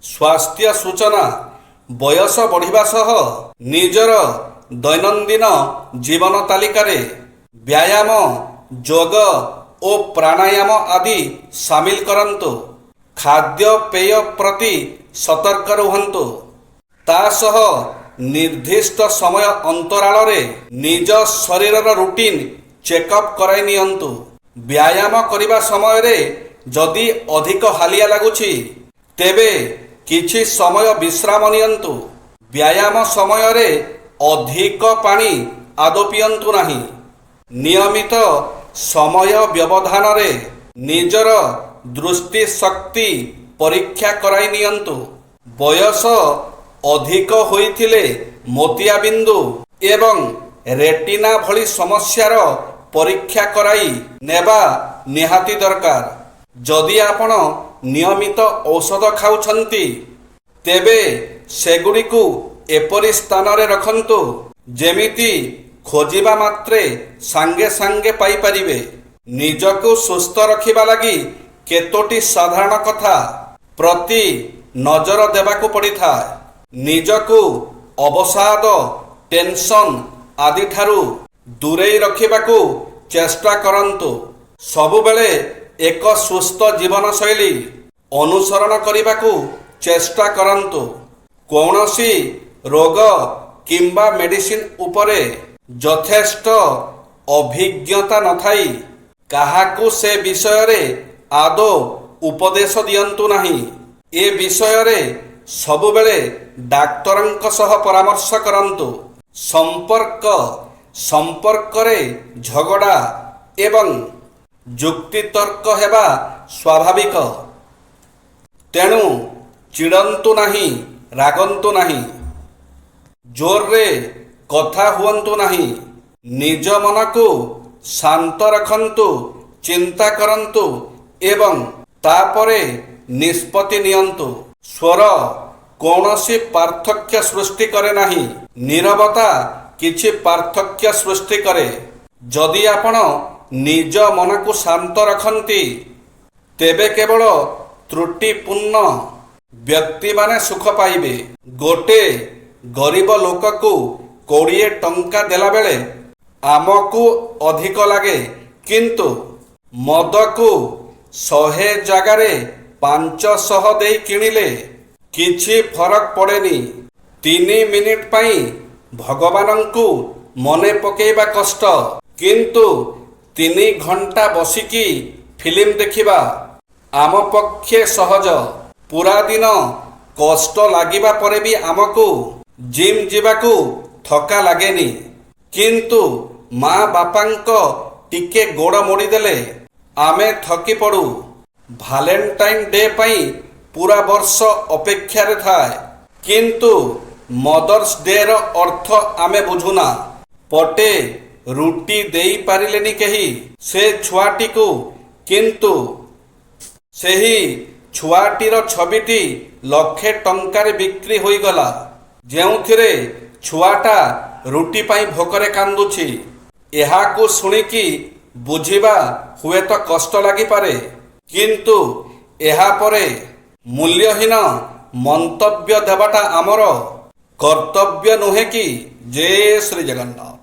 ସ୍ୱାସ୍ଥ୍ୟ ସୂଚନା ବୟସ ବଢ଼ିବା ସହ ନିଜର ଦୈନନ୍ଦିନ ଜୀବନ ତାଲିକାରେ ବ୍ୟାୟାମ, ଯୋଗ ଓ ପ୍ରାଣାୟାମ ଆଦି ସାମିଲ କରନ୍ତୁ। ଖାଦ୍ୟପେୟ ପ୍ରତି ସତର୍କ ରୁହନ୍ତୁ। ତା ସହ ନିର୍ଦ୍ଦିଷ୍ଟ ସମୟ ଅନ୍ତରାଳରେ ନିଜ ଶରୀରର ରୁଟିନ୍ ଚେକଅପ୍ କରାଇ ନିଅନ୍ତୁ। ବ୍ୟାୟାମ କରିବା ସମୟରେ ଯଦି ଅଧିକ ହାଲିଆ ଲାଗୁଛି ତେବେ କିଛି ସମୟ ବିଶ୍ରାମ ନିଅନ୍ତୁ। ବ୍ୟାୟାମ ସମୟରେ ଅଧିକ ପାଣି ଆଦୌ ପିଅନ୍ତୁ ନାହିଁ। ନିୟମିତ ସମୟ ବ୍ୟବଧାନରେ ନିଜର ଦୃଷ୍ଟି ଶକ୍ତି ପରୀକ୍ଷା କରାଇ ନିଅନ୍ତୁ। ବୟସ ଅଧିକ ହୋଇଥିଲେ ମୋତିଆବିନ୍ଦୁ ଏବଂ ରେଟିନା ଭଳି ସମସ୍ୟାର ପରୀକ୍ଷା କରାଇ ନେବା ନିହାତି ଦରକାର। ଯଦି ଆପଣ ନିୟମିତ ଔଷଧ ଖାଉଛନ୍ତି ତେବେ ସେଗୁଡ଼ିକୁ ଏପରି ସ୍ଥାନରେ ରଖନ୍ତୁ ଯେମିତି ଖୋଜିବା ମାତ୍ରେ ସାଙ୍ଗେ ସାଙ୍ଗେ ପାଇପାରିବେ। ନିଜକୁ ସୁସ୍ଥ ରଖିବା ଲାଗି କେତୋଟି ସାଧାରଣ କଥା ପ୍ରତି ନଜର ଦେବାକୁ ପଡ଼ିଥାଏ। ନିଜକୁ ଅବସାଦ, ଟେନସନ୍ ଆଦିଠାରୁ ଦୂରେଇ ରଖିବାକୁ ଚେଷ୍ଟା କରନ୍ତୁ। ସବୁବେଳେ ଏକ ସୁସ୍ଥ ଜୀବନଶୈଳୀ ଅନୁସରଣ କରିବାକୁ ଚେଷ୍ଟା କରନ୍ତୁ। କୌଣସି ରୋଗ କିମ୍ବା ମେଡିସିନ ଉପରେ ଯଥେଷ୍ଟ ଅଭିଜ୍ଞତା ନଥାଇ କାହାକୁ ସେ ବିଷୟରେ ଆଦୌ ଉପଦେଶ ଦିଅନ୍ତୁ ନାହିଁ। ଏ ବିଷୟରେ ସବୁବେଳେ ଡାକ୍ତରଙ୍କ ସହ ପରାମର୍ଶ କରନ୍ତୁ। ସମ୍ପର୍କରେ ଝଗଡ଼ା ଏବଂ ଯୁକ୍ତିତର୍କ ହେବା ସ୍ୱାଭାବିକ। ତେଣୁ ଚିଡ଼ନ୍ତୁ ନାହିଁ, ରାଗନ୍ତୁ ନାହିଁ, ଜୋରରେ କଥା ହୁଅନ୍ତୁ ନାହିଁ। ନିଜ ମନକୁ ଶାନ୍ତ ରଖନ୍ତୁ, ଚିନ୍ତା କରନ୍ତୁ ଏବଂ ତାପରେ ନିଷ୍ପତ୍ତି ନିଅନ୍ତୁ। ସ୍ୱର କୌଣସି ପାର୍ଥକ୍ୟ ସୃଷ୍ଟି କରେ ନାହିଁ। ନୀରବତା କିଛି ପାର୍ଥକ୍ୟ ସୃଷ୍ଟି କରେ। ଯଦି ଆପଣ ନିଜ ମନକୁ ଶାନ୍ତ ରଖନ୍ତି ତେବେ କେବଳ ତ୍ରୁଟିପୂର୍ଣ୍ଣ ବ୍ୟକ୍ତିମାନେ ସୁଖ ପାଇବେ। ଗୋଟିଏ ଗରିବ ଲୋକକୁ 20 ଟଙ୍କା ଦେଲାବେଳେ ଆମକୁ ଅଧିକ ଲାଗେ, କିନ୍ତୁ ମଦକୁ 100 ଜାଗାରେ 500 ଦେଇ କିଣିଲେ କିଛି ଫରକ ପଡ଼େନି। 3 ମିନିଟ୍ ପାଇଁ ଭଗବାନଙ୍କୁ ମନେ ପକେଇବା କଷ୍ଟ, କିନ୍ତୁ 3 ଘଣ୍ଟା ବସିକି ଫିଲ୍ମ ଦେଖିବା ଆମ ପକ୍ଷେ ସହଜ। ପୁରା ଦିନ କଷ୍ଟ ଲାଗିବା ପରେ ବି ଆମକୁ ଜିମ୍ ଯିବାକୁ ଥକା ଲାଗେନି, କିନ୍ତୁ ମା ବାପାଙ୍କ ଟିକେ ଗୋଡ଼ ମୋଡ଼ିଦେଲେ ଆମେ ଥକି ପଡ଼ୁ। ଭାଲେଣ୍ଟାଇନ୍ ଡେ ପାଇଁ ପୁରା ବର୍ଷ ଅପେକ୍ଷାରେ ଥାଏ, କିନ୍ତୁ ମଦର୍ସ ଡେର ଅର୍ଥ ଆମେ ବୁଝୁନା। ପଟେ ରୁଟି ଦେଇପାରିଲେନି କେହି ସେ ଛୁଆଟିକୁ, କିନ୍ତୁ ସେହି ଛୁଆଟିର ଛବିଟି ଲକ୍ଷେ ଟଙ୍କାରେ ବିକ୍ରି ହୋଇଗଲା, ଯେଉଁଥିରେ ଛୁଆଟା ରୁଟି ପାଇଁ ଭୋକରେ କାନ୍ଦୁଛି। ଏହାକୁ ଶୁଣିକି ବୁଝିବା ହୁଏତ କଷ୍ଟ ଲାଗିପାରେ, କିନ୍ତୁ ଏହାପରେ ମୂଲ୍ୟହୀନ ମନ୍ତବ୍ୟ ଦେବାଟା ଆମର କର୍ତ୍ତବ୍ୟ ନୁହେଁ କି? ଜୟ ଶ୍ରୀ ଜଗନ୍ନାଥ।